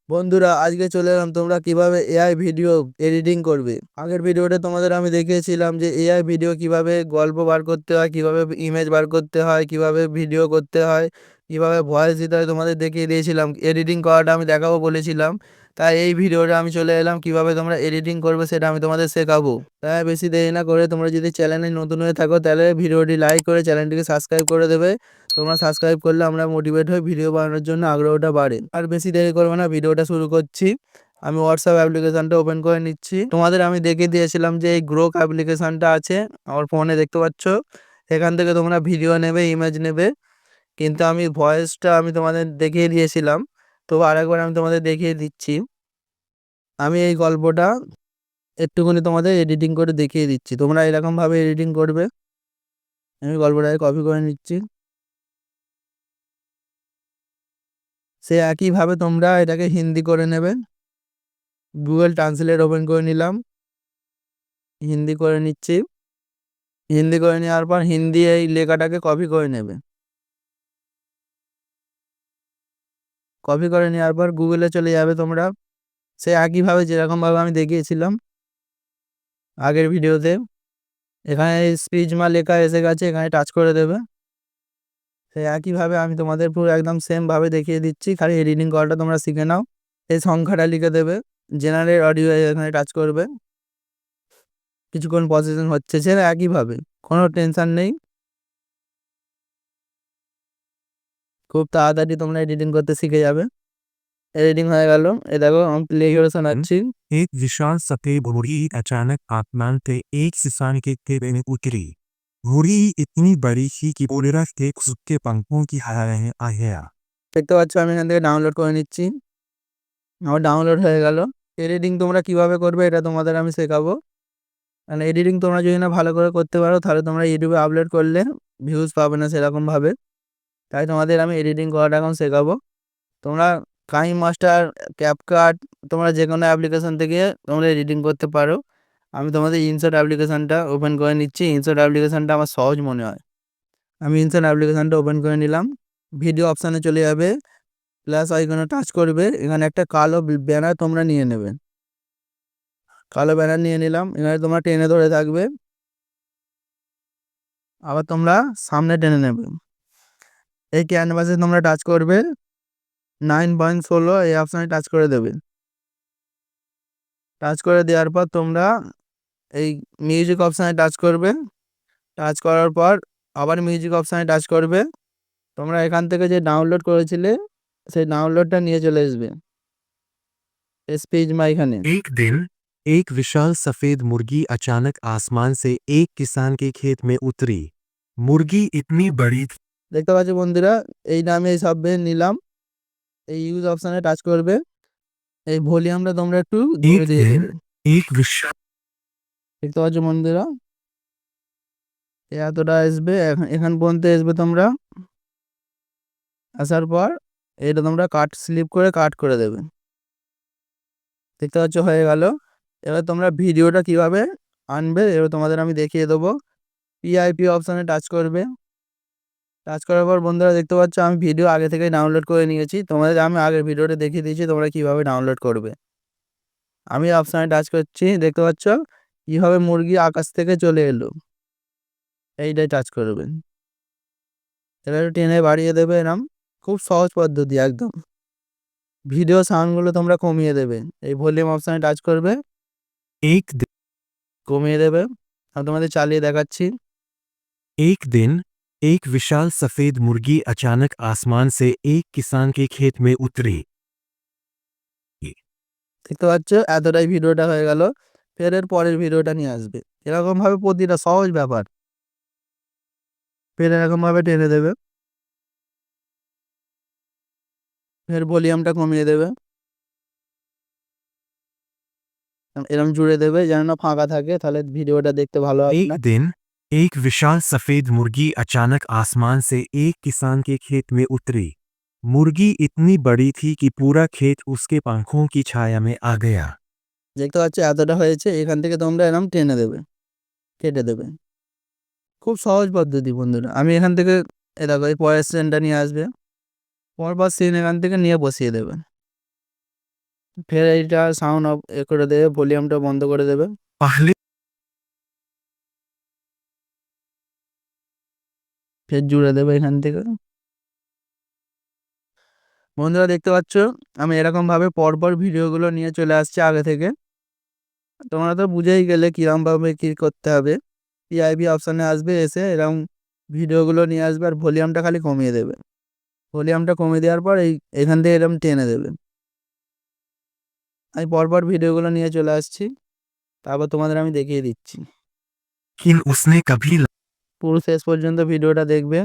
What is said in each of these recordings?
বন্ধুরা, আজকে চলে এলাম তোমরা কিভাবে এআই ভিডিও এডিটিং করবে। আগের ভিডিওতে তোমাদের আমি দেখিয়েছিলাম যে এআই ভিডিও কিভাবে গল্প বার করতে হয়, কিভাবে ইমেজ বার করতে হয়, কিভাবে ভিডিও করতে হয়, কিভাবে ভয়েস দিতে হয় তোমাদের দেখিয়ে দিয়েছিলাম। এডিটিং করাটা আমি দেখাবো বলেছিলাম। তাই এই ভিডিওটা আমি চলে এলাম কিভাবে তোমরা এডিটিং করবে সেটা আমি তোমাদের শেখাবো। তাই বেশি দেরি না করে তোমরা যদি চ্যানেলে নতুন হয়ে থাকো তাহলে ভিডিওটি লাইক করে চ্যানেলটিকে সাবস্ক্রাইব করে দেবে। তোমরা সাবস্ক্রাইব করলে আমরা মোটিভেট হই, ভিডিও বানানোর জন্য আগ্রহটা বাড়ে। আর বেশি দেরি করবো না, ভিডিওটা শুরু করছি। আমি হোয়াটসঅ্যাপ অ্যাপ্লিকেশনটা ওপেন করে নিচ্ছি। তোমাদের আমি দেখিয়ে দিয়েছিলাম যে এই গ্রোক অ্যাপ্লিকেশনটা আছে আমার ফোনে, দেখতে পাচ্ছ। এখান থেকে তোমরা ভিডিও নেবে, ইমেজ নেবে, কিন্তু আমি ভয়েসটা আমি তোমাদের দেখিয়ে দিয়েছিলাম। তো আরেকবার আমি তোমাদের দেখিয়ে দিচ্ছি। আমি এই গল্পটা একটুখানি তোমাদের এডিটিং করে দেখিয়ে দিচ্ছি, তোমরা এরকমভাবে এডিটিং করবে। আমি গল্পটাকে কপি করে নিচ্ছি। সে একইভাবে তোমরা এটাকে হিন্দি করে নেবে। গুগল ট্রান্সলেট ওপেন করে নিলাম, হিন্দি করে নিচ্ছি। হিন্দি করে নেওয়ার পর হিন্দি এই লেখাটাকে কপি করে নেবে। কপি করে নেওয়ার পর গুগলে চলে যাবে তোমরা, সে একইভাবে যেরকমভাবে আমি দেখিয়েছিলাম আগের ভিডিওতে। এখানে স্পিচমা লেখা এসে গেছে, এখানে টাচ করে দেবে। সে একইভাবে আমি তোমাদের পুরো একদম সেমভাবে দেখিয়ে দিচ্ছি, খালি এডিটিং করাটা তোমরা শিখে নাও। এই সংখ্যাটা লিখে দেবে, জেনারেল অডিও এখানে টাচ করবে। কিছুক্ষণ প্রসেসিং হচ্ছে, সে একইভাবে, কোনো টেনশন নেই। খুব তাড়াতাড়ি তোমরা এডিটিং করতে শিখে যাবে। एडिटिंग হয়ে গেল। এই দেখো আমি প্লে করে শোনাচ্ছি। एक विशाल सफेद घोड़ी अचानक आसमान से एक किसान के खेत में उतरी। घोड़ी इतनी बड़ी थी कि पूरा खेत उसके पंखों की हवा में आ गया। দেখতে পাচ্ছ আমি এখান থেকে ডাউনলোড করে নিচ্ছি। আমার ডাউনলোড হয়ে গেল। এডিটিং তোমরা কিভাবে করবে এটা তোমাদের আমি শেখাবো। মানে এডিটিং তোমরা যদি না ভালো করে করতে পারো তাহলে তোমরা ইউটিউবে আপলোড করলে ভিউজ পাবে না সেরকমভাবে। তাই তোমাদের আমি এডিটিং করাটা এখন শেখাবো। তোমরা কাইন মাস্টার, ক্যাপকাট, তোমরা যে কোনো অ্যাপ্লিকেশন থেকে তোমরা এডিটিং করতে পারো। আমি তোমাদের ইনশট অ্যাপ্লিকেশনটা ওপেন করে নিচ্ছি। ইনশট অ্যাপ্লিকেশনটা আমার সহজ মনে হয়। আমি ইনশট অ্যাপ্লিকেশনটা ওপেন করে নিলাম। ভিডিও অপশানে চলে যাবে, প্লাস আইকনে টাচ করবে। এখানে একটা কালো ব্যানার তোমরা নিয়ে নেবে। কালো ব্যানার নিয়ে নিলাম, এখানে তোমরা টেনে ধরে থাকবে, আবার তোমরা সামনে টেনে নেবে। এই ক্যানভাসে তোমরা টাচ করবে, 9.16 এই অপশানে টাচ করে দেবে। টাচ করে দেওয়ার পর তোমরা এই মিউজিক অপশানে টাচ করবে। টাচ করার পর আবার মিউজিক অপশানে টাচ করবে। তোমরা এখান থেকে যে ডাউনলোড করেছিলে সেই ডাউনলোডটা নিয়ে চলে আসবে স্পিচ মা এখানে। एक दिन एक विशाल सफेद मुर्गी अचानक आसमान से एक किसान के खेत में उतरी। मुर्गी इतनी बड़ी थी। দেখতে পাচ্ছ বন্ধুরা, এই নামে এই সব নিলাম। এই ইউজ অপশানে টাচ করবে। এই ভলিউমটা তোমরা একটু জোরে एक দিয়ে दिन দেবে। एक विशाल দেখতে পাচ্ছ বন্ধুরা, এতটা আসবে, এখান পর্যন্ত আসবে তোমরা। আসার পর এটা তোমরা কাট স্লিপ করে কাট করে দেবে। দেখতে পাচ্ছ হয়ে গেল। এবার তোমরা ভিডিওটা কিভাবে আনবে এবার তোমাদের আমি দেখিয়ে দেবো। পিআইপি অপশানে টাচ করবে। টাচ করার পর বন্ধুরা দেখতে পাচ্ছ আমি ভিডিও আগে থেকেই ডাউনলোড করে নিয়েছি। তোমাদের আমি আগের ভিডিওটা দেখিয়ে দিয়েছি তোমরা কিভাবে ডাউনলোড করবে। আমি অপশানে টাচ করছি, দেখতে পাচ্ছ কিভাবে মুরগি আকাশ থেকে চলে এলো, এইটাই টাচ করবেন। এবার একটু টেনে বাড়িয়ে দেবে এরম। খুব সহজ পদ্ধতি একদম। ভিডিও সাউন্ডগুলো তোমরা কমিয়ে দেবে। এই ভলিউম অপশানে টাচ করবে, एक दिन কমিয়ে দেবে। আমি তোমাদের চালিয়ে দেখাচ্ছি। एक दिन एक विशाल सफेद मुर्गी अचानक आसमान से एक किसान के खेत में उतरी। দেখতে পাচ্ছ এতটাই ভিডিওটা হয়ে গেল। ফের এর পরের ভিডিওটা নিয়ে আসবে। এরকমভাবে প্রতিটা সহজ ব্যাপার। ফের এরকমভাবে টেনে দেবে, ফের ভলিউমটা কমিয়ে দেবে, এরকম জুড়ে দেবে যেন না ফাঁকা থাকে, তাহলে ভিডিওটা দেখতে ভালো হবে एक না। दिन एक विशाल सफेद मुर्गी अचानक आसमान से एक किसान के खेत में उतरी। मुर्गी इतनी बड़ी थी कि पूरा खेत उसके पंखों की छाया में आ गया। দেখতে পাচ্ছ এতটা হয়েছে, এখান থেকে তোমরা এরকম টেনে দেবে, কেটে দেবে। খুব সহজ পদ্ধতি বন্ধুরা। আমি এখান থেকে দেখো এই পরের সিনটা নিয়ে আসবে, পরপর সিন এখান থেকে নিয়ে বসিয়ে দেবে। ফের এইটা সাউন্ড অফ করে দেবে, ভলিউমটা বন্ধ করে দেবে। पहले ফের জুড়ে দেবে এখান থেকে। বন্ধুরা দেখতে পাচ্ছ আমি এরকমভাবে পরপর ভিডিওগুলো নিয়ে চলে আসছি আগে থেকে। তোমরা তো বুঝেই গেলে কীরকমভাবে কী করতে হবে। পিআইবি অপশানে আসবে, এসে এরকম ভিডিওগুলো নিয়ে আসবে আর ভলিউমটা খালি কমিয়ে দেবে। ভলিউমটা কমিয়ে দেওয়ার পর এখান থেকে এরকম টেনে দেবে। আমি পরপর ভিডিওগুলো নিয়ে চলে আসছি, তারপর তোমাদের আমি দেখিয়ে দিচ্ছি। लेकिन उसने कभी পুরো শেষ পর্যন্ত ভিডিওটা দেখবে।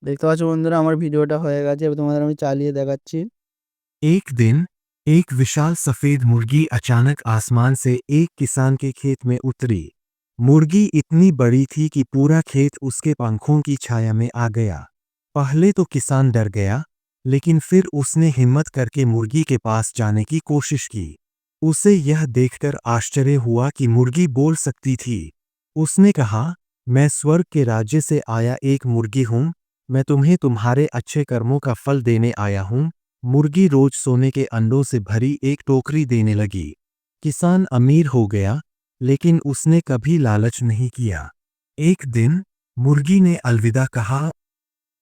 দেখতে পাচ্ছ বন্ধুরা আমার ভিডিওটা হয়ে গেছে, এবার তোমাদের আমি চালিয়ে দেখাচ্ছি। एक दिन एक विशाल सफेद मुर्गी अचानक आसमान से एक किसान के खेत में उतरी। मुर्गी इतनी बड़ी थी कि पूरा खेत उसके पंखों की छाया में आ गया। पहले तो किसान डर गया, लेकिन फिर उसने हिम्मत करके मुर्गी के पास जाने की कोशिश की। उसे यह देखकर आश्चर्य हुआ कि मुर्गी बोल सकती थी। उसने कहा, मैं स्वर्ग के राज्य से आया एक मुर्गी हूँ, मैं तुम्हें तुम्हारे अच्छे कर्मों का फल देने आया हूँ। मुर्गी रोज सोने के अंडों से भरी एक टोकरी देने लगी। किसान अमीर हो गया, लेकिन उसने कभी लालच नहीं किया। एक दिन मुर्गी ने अलविदा कहा।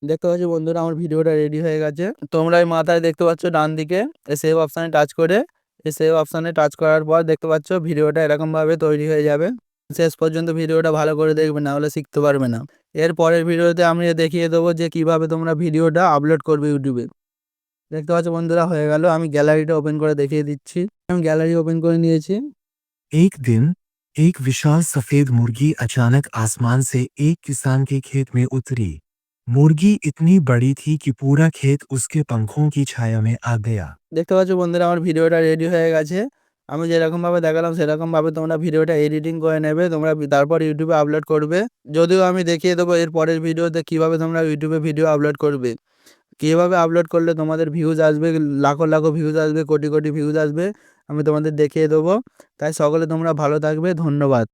দেখতে পাচ্ছ বন্ধুরা আমার ভিডিওটা রেডি হয়ে গেছে। তোমরা এই মাথায় দেখতে পাচ্ছ ডান দিকে সেভ অপশানে টাচ করে, এই সেভ অপশানে টাচ করার পর দেখতে পাচ্ছ ভিডিওটা এরকমভাবে তৈরি হয়ে যাবে। শেষ পর্যন্ত ভিডিওটা ভালো করে দেখবে, না হলে শিখতে পারবে না। এর পরের ভিডিওতে আমি দেখিয়ে দেবো যে কিভাবে তোমরা ভিডিওটা আপলোড করবে ইউটিউবে। দেখতে পাচ্ছ বন্ধুরা হয়ে গেল। আমি গ্যালারিটা ওপেন করে দেখিয়ে দিচ্ছি। আমি গ্যালারি ওপেন করে নিয়েছি। एक दिन एक विशाल सफेद मुर्गी अचानक आसमान से एक किसान के खेत में उतरी। मुर्गी इतनी बड़ी थी कि पूरा खेत उसके पंखों की छाया में आ गया। দেখতে পাচ্ছ বন্ধুরা আমার ভিডিওটা রেডি হয়ে গেছে। আমি যেরকমভাবে দেখালাম সেরকমভাবে তোমরা ভিডিওটা এডিটিং করে নেবে, তোমরা তারপর ইউটিউবে আপলোড করবে। যদিও আমি দেখিয়ে দেবো এর পরের ভিডিওতে কিভাবে তোমরা ইউটিউবে ভিডিও আপলোড করবে। কীভাবে আপলোড করলে তোমাদের ভিউজ আসবে, লাখো লাখো ভিউজ আসবে, কোটি কোটি ভিউজ আসবে, আমি তোমাদের দেখিয়ে দেবো। তাই সকলে তোমরা ভালো থাকবে। ধন্যবাদ।